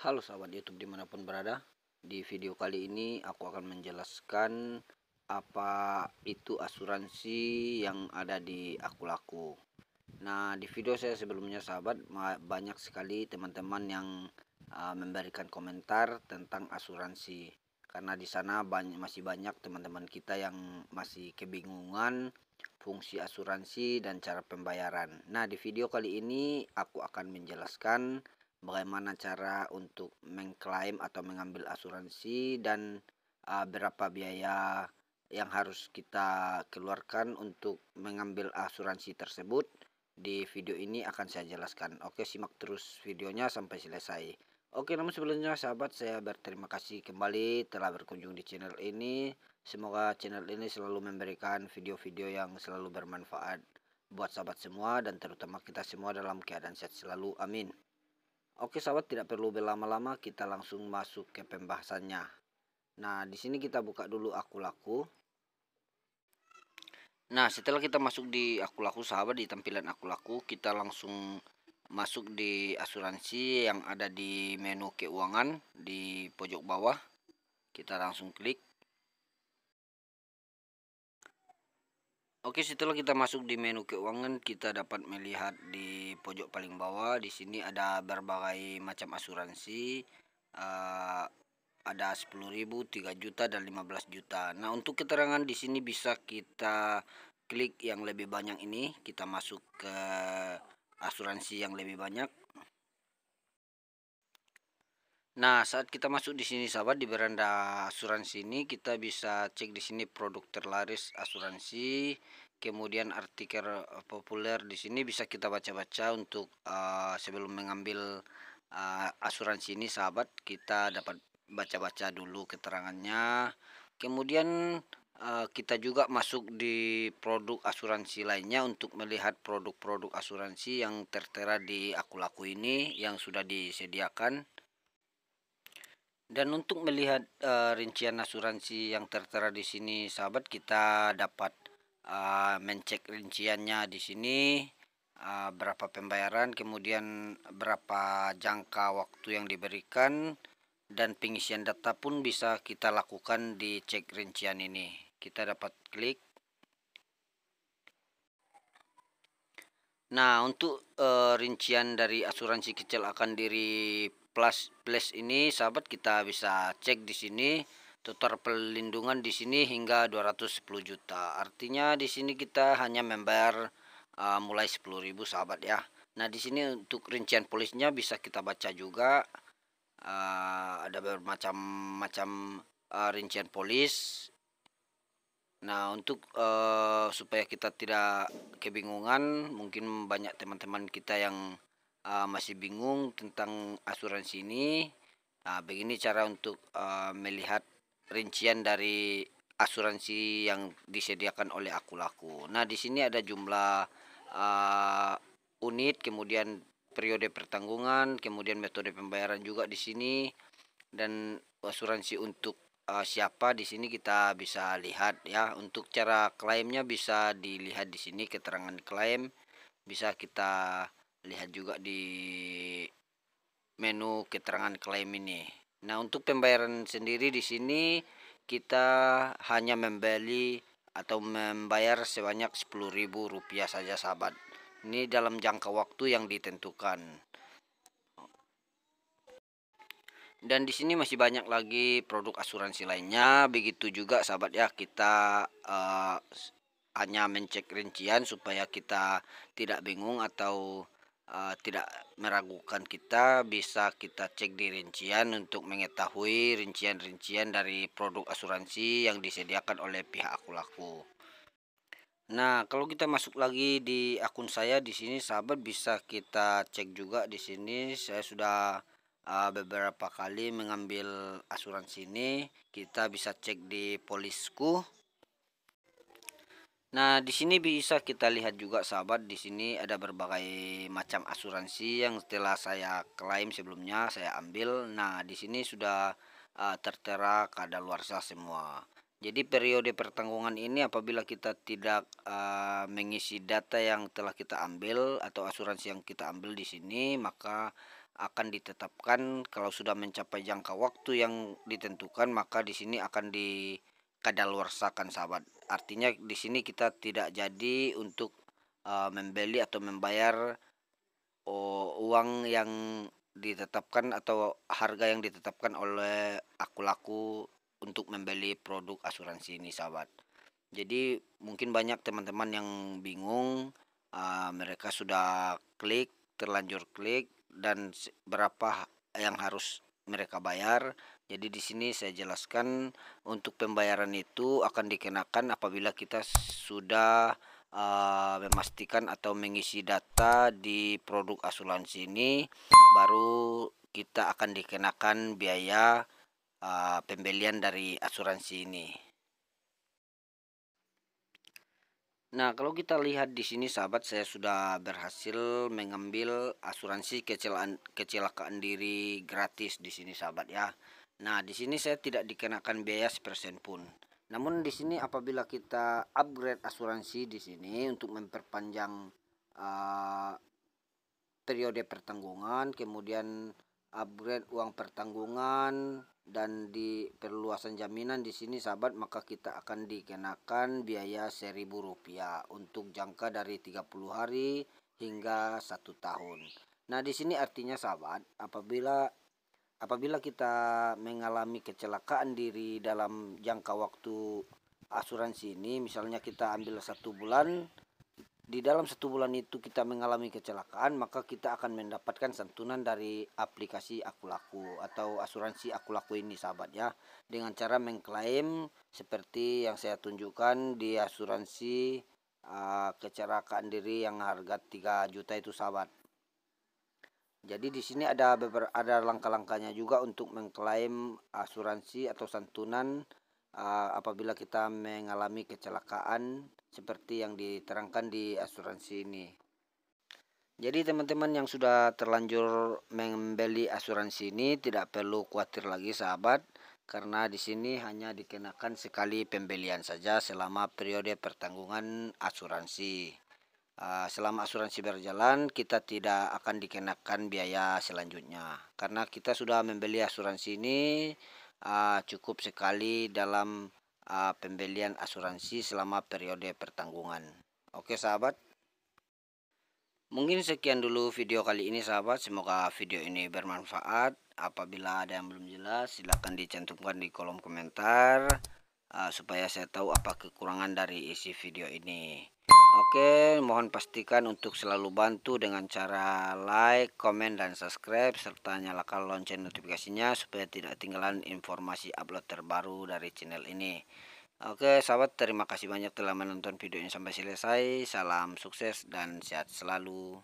Halo sahabat YouTube dimanapun berada. Di video kali ini aku akan menjelaskan apa itu asuransi yang ada di Akulaku. Nah, di video saya sebelumnya sahabat, banyak sekali teman-teman yang memberikan komentar tentang asuransi. Karena di sana masih banyak teman-teman kita yang masih kebingungan fungsi asuransi dan cara pembayaran. Nah, di video kali ini aku akan menjelaskan bagaimana cara untuk mengklaim atau mengambil asuransi dan berapa biaya yang harus kita keluarkan untuk mengambil asuransi tersebut. Di video ini akan saya jelaskan. Oke, simak terus videonya sampai selesai. Oke, namun sebelumnya sahabat, saya berterima kasih kembali telah berkunjung di channel ini. Semoga channel ini selalu memberikan video-video yang selalu bermanfaat buat sahabat semua dan terutama kita semua dalam keadaan sehat selalu. Amin. Oke sahabat, tidak perlu berlama-lama, kita langsung masuk ke pembahasannya. Nah, di sini kita buka dulu Akulaku. Nah, setelah kita masuk di Akulaku sahabat, di tampilan Akulaku, kita langsung masuk di asuransi yang ada di menu keuangan di pojok bawah. Kita langsung klik. Oke, setelah kita masuk di menu keuangan, kita dapat melihat di pojok paling bawah. Di sini ada berbagai macam asuransi. Ada 10.000, 3 juta dan 15 juta. Nah, untuk keterangan di sini bisa kita klik yang lebih banyak ini. Kita masuk ke asuransi yang lebih banyak. Nah, saat kita masuk di sini sahabat, di beranda asuransi ini kita bisa cek di sini produk terlaris asuransi, kemudian artikel populer di sini bisa kita baca-baca untuk sebelum mengambil asuransi ini sahabat, kita dapat baca-baca dulu keterangannya. Kemudian kita juga masuk di produk asuransi lainnya untuk melihat produk-produk asuransi yang tertera di Akulaku ini yang sudah disediakan. Dan untuk melihat rincian asuransi yang tertera di sini, sahabat, kita dapat mencek rinciannya di sini, berapa pembayaran, kemudian berapa jangka waktu yang diberikan, dan pengisian data pun bisa kita lakukan di cek rincian ini. Kita dapat klik. Nah, untuk rincian dari asuransi kecelakaan diri plus ini sahabat, kita bisa cek di sini total perlindungan di sini hingga 210 juta. Artinya di sini kita hanya membayar mulai 10.000 sahabat ya. Nah, di sini untuk rincian polisnya bisa kita baca juga. Ada bermacam-macam rincian polis. Nah, untuk supaya kita tidak kebingungan, mungkin banyak teman-teman kita yang masih bingung tentang asuransi ini. Begini cara untuk melihat rincian dari asuransi yang disediakan oleh Akulaku. Nah, di sini ada jumlah unit, kemudian periode pertanggungan, kemudian metode pembayaran juga di sini, dan asuransi untuk siapa di sini kita bisa lihat ya. Untuk cara klaimnya bisa dilihat di sini, keterangan klaim bisa kita lihat juga di menu keterangan klaim ini. Nah, untuk pembayaran sendiri di sini kita hanya membeli atau membayar sebanyak Rp10.000 saja sahabat. Ini dalam jangka waktu yang ditentukan. Dan di sini masih banyak lagi produk asuransi lainnya. Begitu juga sahabat ya, kita hanya mencek rincian supaya kita tidak bingung atau tidak meragukan. Kita bisa kita cek di rincian untuk mengetahui rincian-rincian dari produk asuransi yang disediakan oleh pihak Akulaku. Nah, kalau kita masuk lagi di akun saya di sini sahabat, bisa kita cek juga di sini. Saya sudah beberapa kali mengambil asuransi ini. Kita bisa cek di polisku. Nah, di sini bisa kita lihat juga sahabat, di sini ada berbagai macam asuransi yang setelah saya klaim sebelumnya saya ambil. Nah, di sini sudah tertera kadaluarsa semua. Jadi periode pertanggungan ini apabila kita tidak mengisi data yang telah kita ambil atau asuransi yang kita ambil di sini, maka akan ditetapkan kalau sudah mencapai jangka waktu yang ditentukan, maka di sini akan dikadaluarsakan sahabat. Artinya di sini kita tidak jadi untuk membeli atau membayar uang yang ditetapkan atau harga yang ditetapkan oleh aku laku untuk membeli produk asuransi ini sahabat. Jadi mungkin banyak teman-teman yang bingung, mereka sudah terlanjur klik dan berapa yang harus mereka bayar. Jadi di sini saya jelaskan untuk pembayaran itu akan dikenakan apabila kita sudah memastikan atau mengisi data di produk asuransi ini, baru kita akan dikenakan biaya pembelian dari asuransi ini. Nah, kalau kita lihat di sini sahabat, saya sudah berhasil mengambil asuransi kecelakaan diri gratis di sini sahabat ya. Nah, di sini saya tidak dikenakan biaya sepersen pun. Namun di sini apabila kita upgrade asuransi di sini untuk memperpanjang uh, periode pertanggungan, kemudian upgrade uang pertanggungan dan di perluasan jaminan di sini sahabat, maka kita akan dikenakan biaya Rp1.000 untuk jangka dari 30 hari hingga 1 tahun. Nah, di sini artinya sahabat, apabila kita mengalami kecelakaan diri dalam jangka waktu asuransi ini, misalnya kita ambil 1 bulan, di dalam 1 bulan itu kita mengalami kecelakaan, maka kita akan mendapatkan santunan dari aplikasi Aku Laku atau asuransi Aku Laku ini sahabat ya, dengan cara mengklaim seperti yang saya tunjukkan di asuransi kecelakaan diri yang harga 3 juta itu sahabat. Jadi di sini ada langkah-langkahnya juga untuk mengklaim asuransi atau santunan apabila kita mengalami kecelakaan seperti yang diterangkan di asuransi ini. Jadi teman-teman yang sudah terlanjur membeli asuransi ini tidak perlu khawatir lagi sahabat, karena di sini hanya dikenakan sekali pembelian saja selama periode pertanggungan asuransi. Selama asuransi berjalan, kita tidak akan dikenakan biaya selanjutnya karena kita sudah membeli asuransi ini cukup sekali dalam pembelian asuransi selama periode pertanggungan. Oke sahabat, mungkin sekian dulu video kali ini sahabat. Semoga video ini bermanfaat. Apabila ada yang belum jelas, silahkan dicantumkan di kolom komentar supaya saya tahu apa kekurangan dari isi video ini. Oke, mohon pastikan untuk selalu bantu dengan cara like, komen, dan subscribe, serta nyalakan lonceng notifikasinya supaya tidak ketinggalan informasi upload terbaru dari channel ini. Oke sahabat, terima kasih banyak telah menonton video ini sampai selesai. Salam sukses dan sehat selalu.